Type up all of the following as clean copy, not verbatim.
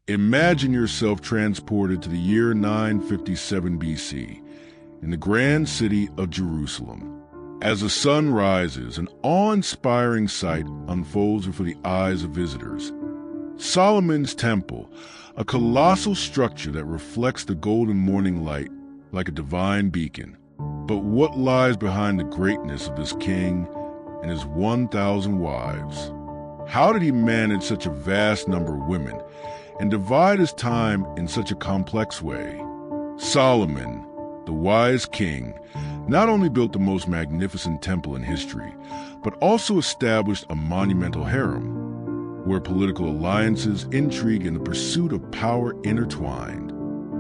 Imagine yourself transported to the year 957 BC in the grand city of Jerusalem. As the sun rises, an awe-inspiring sight unfolds before the eyes of visitors. Solomon's Temple, a colossal structure that reflects the golden morning light like a divine beacon. But what lies behind the greatness of this king and his 1,000 wives? How did he manage such a vast number of women and divide his time in such a complex way? Solomon, the wise king, not only built the most magnificent temple in history, but also established a monumental harem, where political alliances, intrigue, and the pursuit of power intertwined.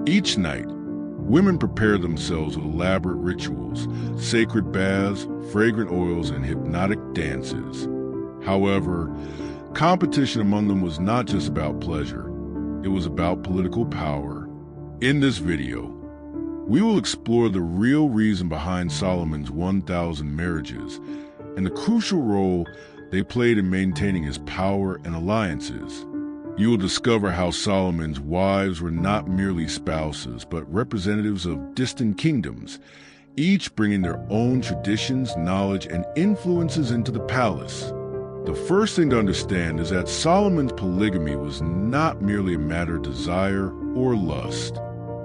Each night, women prepared themselves with elaborate rituals, sacred baths, fragrant oils, and hypnotic dances. However, competition among them was not just about pleasure. It was about political power. In this video, we will explore the real reason behind Solomon's 1,000 marriages and the crucial role they played in maintaining his power and alliances. You will discover how Solomon's wives were not merely spouses, but representatives of distant kingdoms, each bringing their own traditions, knowledge, and influences into the palace. The first thing to understand is that Solomon's polygamy was not merely a matter of desire or lust.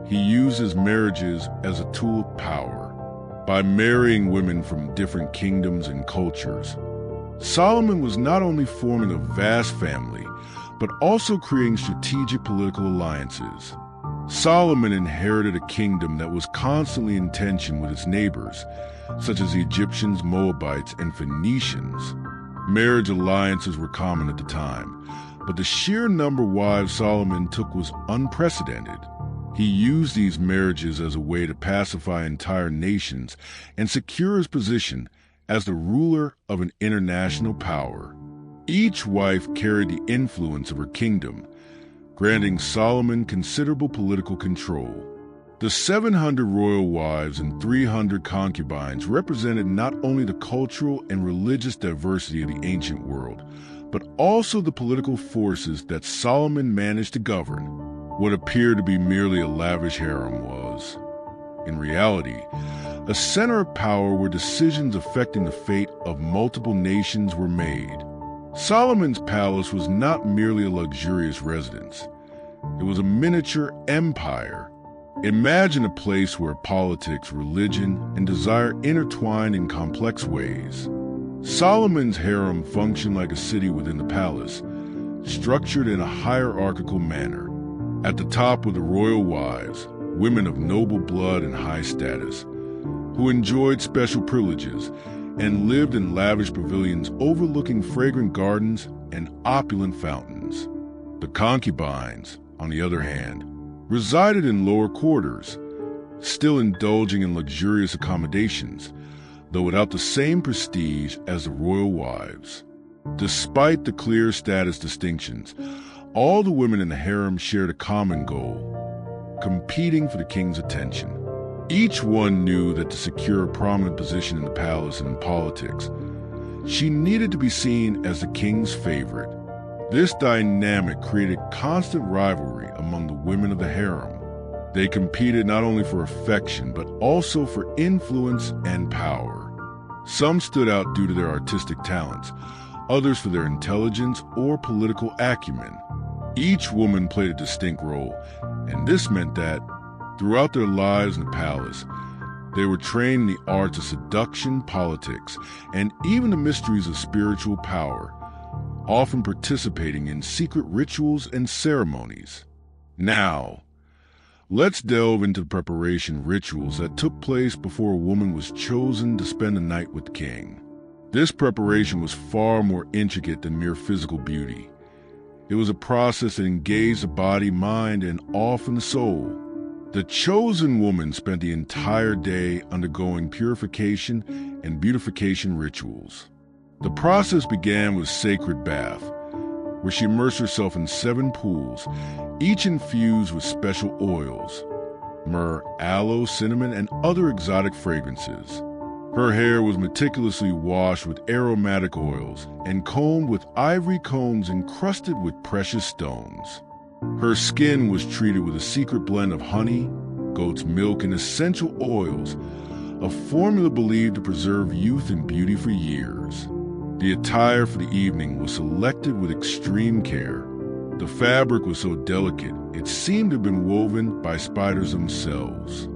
He used his marriages as a tool of power. By marrying women from different kingdoms and cultures, Solomon was not only forming a vast family, but also creating strategic political alliances. Solomon inherited a kingdom that was constantly in tension with its neighbors, such as the Egyptians, Moabites, and Phoenicians. Marriage alliances were common at the time, but the sheer number of wives Solomon took was unprecedented. He used these marriages as a way to pacify entire nations and secure his position as the ruler of an international power. Each wife carried the influence of her kingdom, granting Solomon considerable political control. The 700 royal wives and 300 concubines represented not only the cultural and religious diversity of the ancient world, but also the political forces that Solomon managed to govern. What appeared to be merely a lavish harem was, in reality, a center of power where decisions affecting the fate of multiple nations were made. Solomon's palace was not merely a luxurious residence. It was a miniature empire. Imagine a place where politics, religion, and desire intertwined in complex ways. Solomon's harem functioned like a city within the palace, structured in a hierarchical manner. At the top were the royal wives, women of noble blood and high status, who enjoyed special privileges and lived in lavish pavilions overlooking fragrant gardens and opulent fountains. The concubines, on the other hand, resided in lower quarters, still indulging in luxurious accommodations, though without the same prestige as the royal wives. Despite the clear status distinctions, all the women in the harem shared a common goal: competing for the king's attention. Each one knew that to secure a prominent position in the palace and in politics, she needed to be seen as the king's favorite. This dynamic created constant rivalry among the women of the harem. They competed not only for affection, but also for influence and power. Some stood out due to their artistic talents, others for their intelligence or political acumen. Each woman played a distinct role, and this meant that, throughout their lives in the palace, they were trained in the arts of seduction, politics, and even the mysteries of spiritual power, often participating in secret rituals and ceremonies. Now, let's delve into the preparation rituals that took place before a woman was chosen to spend the night with the king. This preparation was far more intricate than mere physical beauty. It was a process that engaged the body, mind, and often the soul. The chosen woman spent the entire day undergoing purification and beautification rituals. The process began with sacred bath, where she immersed herself in 7 pools, each infused with special oils, myrrh, aloe, cinnamon, and other exotic fragrances. Her hair was meticulously washed with aromatic oils and combed with ivory combs encrusted with precious stones. Her skin was treated with a secret blend of honey, goat's milk, and essential oils, a formula believed to preserve youth and beauty for years. The attire for the evening was selected with extreme care. The fabric was so delicate, it seemed to have been woven by spiders themselves.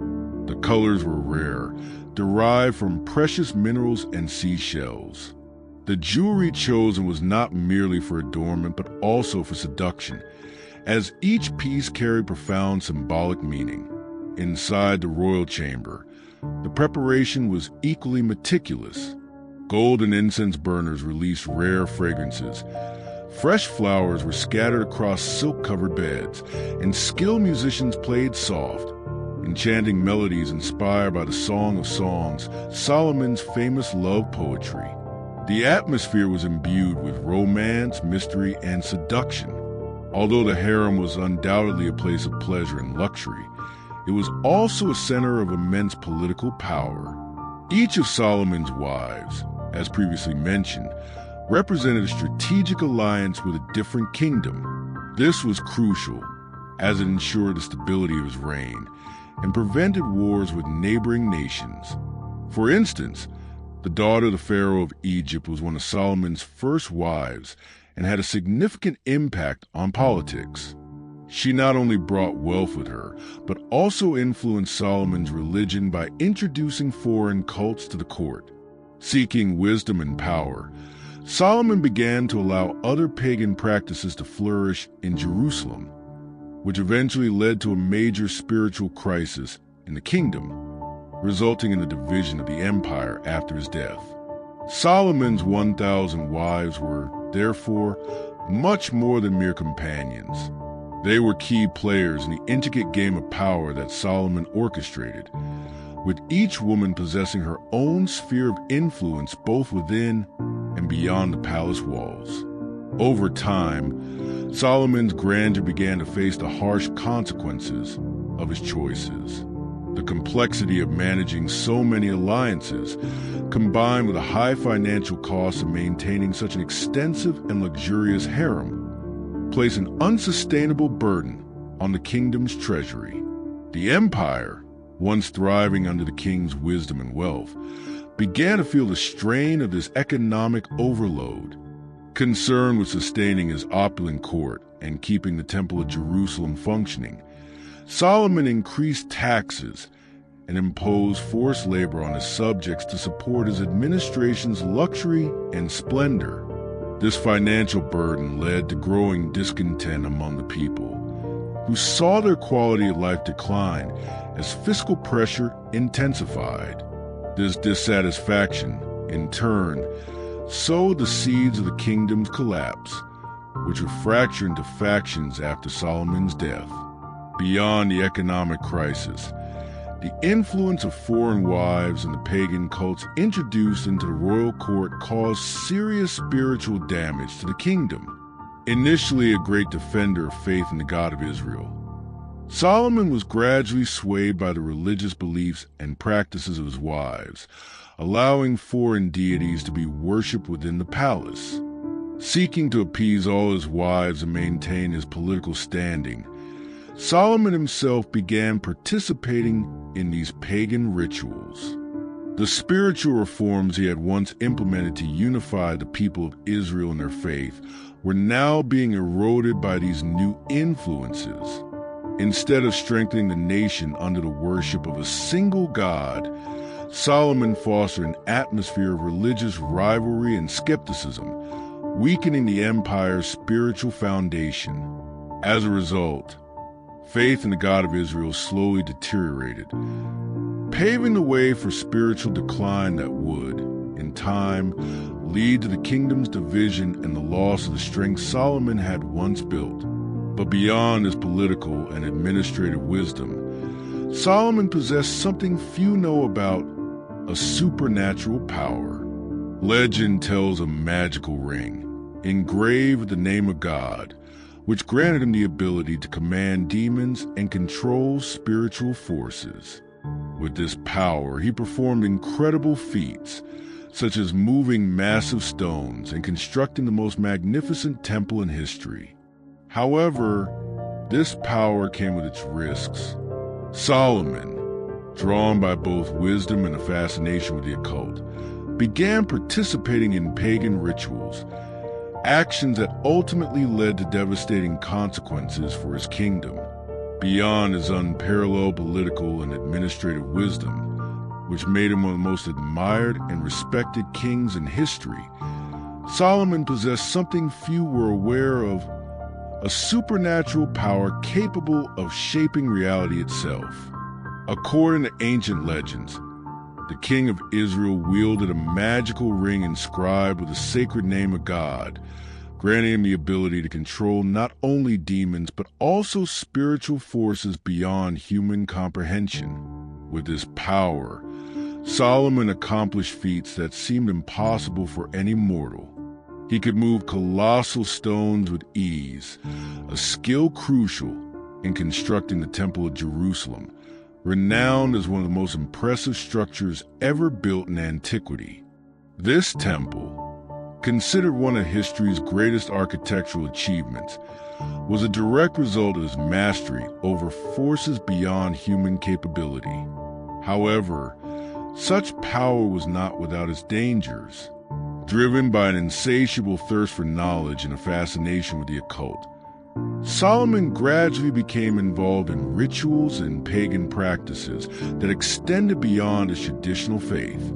The colors were rare, derived from precious minerals and seashells. The jewelry chosen was not merely for adornment, but also for seduction, as each piece carried profound symbolic meaning. Inside the royal chamber, the preparation was equally meticulous. Gold and incense burners released rare fragrances. Fresh flowers were scattered across silk-covered beds, and skilled musicians played soft, enchanting melodies inspired by the Song of Songs, Solomon's famous love poetry. The atmosphere was imbued with romance, mystery, and seduction. Although the harem was undoubtedly a place of pleasure and luxury, it was also a center of immense political power. Each of Solomon's wives, as previously mentioned, represented a strategic alliance with a different kingdom. This was crucial, as it ensured the stability of his reign and prevented wars with neighboring nations. For instance, the daughter of the Pharaoh of Egypt was one of Solomon's first wives and had a significant impact on politics. She not only brought wealth with her, but also influenced Solomon's religion by introducing foreign cults to the court. Seeking wisdom and power, Solomon began to allow other pagan practices to flourish in Jerusalem, which eventually led to a major spiritual crisis in the kingdom, resulting in the division of the empire after his death. Solomon's 1,000 wives were, therefore, much more than mere companions. They were key players in the intricate game of power that Solomon orchestrated, with each woman possessing her own sphere of influence both within and beyond the palace walls. Over time, Solomon's grandeur began to face the harsh consequences of his choices. The complexity of managing so many alliances, combined with the high financial costs of maintaining such an extensive and luxurious harem, placed an unsustainable burden on the kingdom's treasury. The empire, once thriving under the king's wisdom and wealth, began to feel the strain of this economic overload. Concerned with sustaining his opulent court and keeping the Temple of Jerusalem functioning, Solomon increased taxes and imposed forced labor on his subjects to support his administration's luxury and splendor. This financial burden led to growing discontent among the people, who saw their quality of life decline as fiscal pressure intensified. This dissatisfaction, in turn, sowed the seeds of the kingdom's collapse, which would fracture into factions after Solomon's death. Beyond the economic crisis, the influence of foreign wives and the pagan cults introduced into the royal court caused serious spiritual damage to the kingdom. Initially a great defender of faith in the God of Israel, Solomon was gradually swayed by the religious beliefs and practices of his wives, allowing foreign deities to be worshipped within the palace. Seeking to appease all his wives and maintain his political standing, Solomon himself began participating in these pagan rituals. The spiritual reforms he had once implemented to unify the people of Israel in their faith were now being eroded by these new influences. Instead of strengthening the nation under the worship of a single God, Solomon fostered an atmosphere of religious rivalry and skepticism, weakening the empire's spiritual foundation. As a result, faith in the God of Israel slowly deteriorated, paving the way for spiritual decline that would, in time, lead to the kingdom's division and the loss of the strength Solomon had once built. But beyond his political and administrative wisdom, Solomon possessed something few know about: a supernatural power. Legend tells of a magical ring, engraved with the name of God, which granted him the ability to command demons and control spiritual forces. With this power, he performed incredible feats, such as moving massive stones and constructing the most magnificent temple in history. However, this power came with its risks. Solomon, drawn by both wisdom and a fascination with the occult, began participating in pagan rituals, actions that ultimately led to devastating consequences for his kingdom. Beyond his unparalleled political and administrative wisdom, which made him one of the most admired and respected kings in history, Solomon possessed something few were aware of: a supernatural power capable of shaping reality itself. According to ancient legends, the king of Israel wielded a magical ring inscribed with the sacred name of God, granting him the ability to control not only demons but also spiritual forces beyond human comprehension. With this power, Solomon accomplished feats that seemed impossible for any mortal. He could move colossal stones with ease, a skill crucial in constructing the Temple of Jerusalem, renowned as one of the most impressive structures ever built in antiquity. This temple, considered one of history's greatest architectural achievements, was a direct result of his mastery over forces beyond human capability. However, such power was not without its dangers. Driven by an insatiable thirst for knowledge and a fascination with the occult, Solomon gradually became involved in rituals and pagan practices that extended beyond his traditional faith.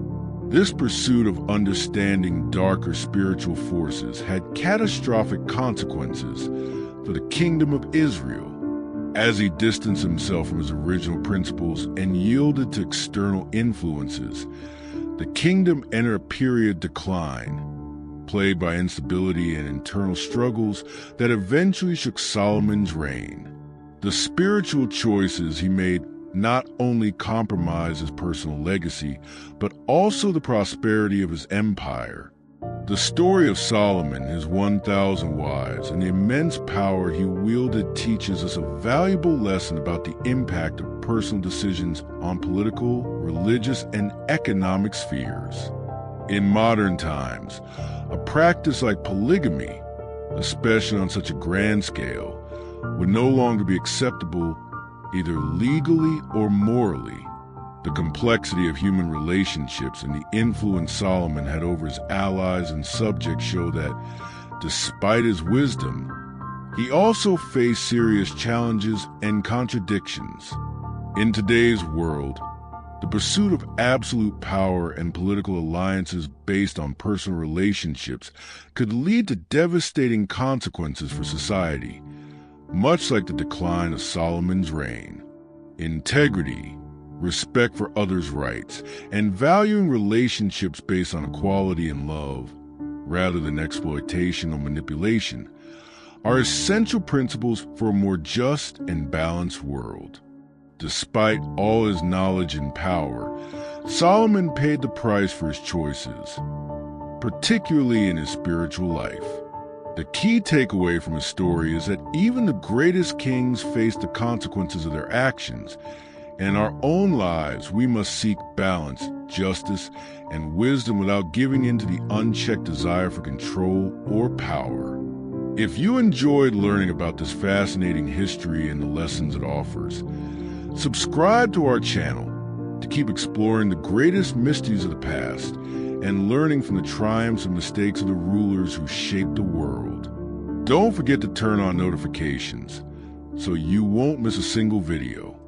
This pursuit of understanding darker spiritual forces had catastrophic consequences for the kingdom of Israel. As he distanced himself from his original principles and yielded to external influences, the kingdom entered a period of decline, plagued by instability and internal struggles that eventually shook Solomon's reign. The spiritual choices he made not only compromised his personal legacy, but also the prosperity of his empire. The story of Solomon, his 1,000 wives, and the immense power he wielded teaches us a valuable lesson about the impact of personal decisions on political, religious, and economic spheres. In modern times, a practice like polygamy, especially on such a grand scale, would no longer be acceptable either legally or morally. The complexity of human relationships and the influence Solomon had over his allies and subjects show that, despite his wisdom, he also faced serious challenges and contradictions. In today's world, the pursuit of absolute power and political alliances based on personal relationships could lead to devastating consequences for society, much like the decline of Solomon's reign. Integrity, respect for others' rights, and valuing relationships based on equality and love, rather than exploitation or manipulation, are essential principles for a more just and balanced world. Despite all his knowledge and power, Solomon paid the price for his choices, particularly in his spiritual life. The key takeaway from his story is that even the greatest kings face the consequences of their actions. In our own lives, we must seek balance, justice, and wisdom without giving in to the unchecked desire for control or power. If you enjoyed learning about this fascinating history and the lessons it offers, subscribe to our channel to keep exploring the greatest mysteries of the past and learning from the triumphs and mistakes of the rulers who shaped the world. Don't forget to turn on notifications so you won't miss a single video.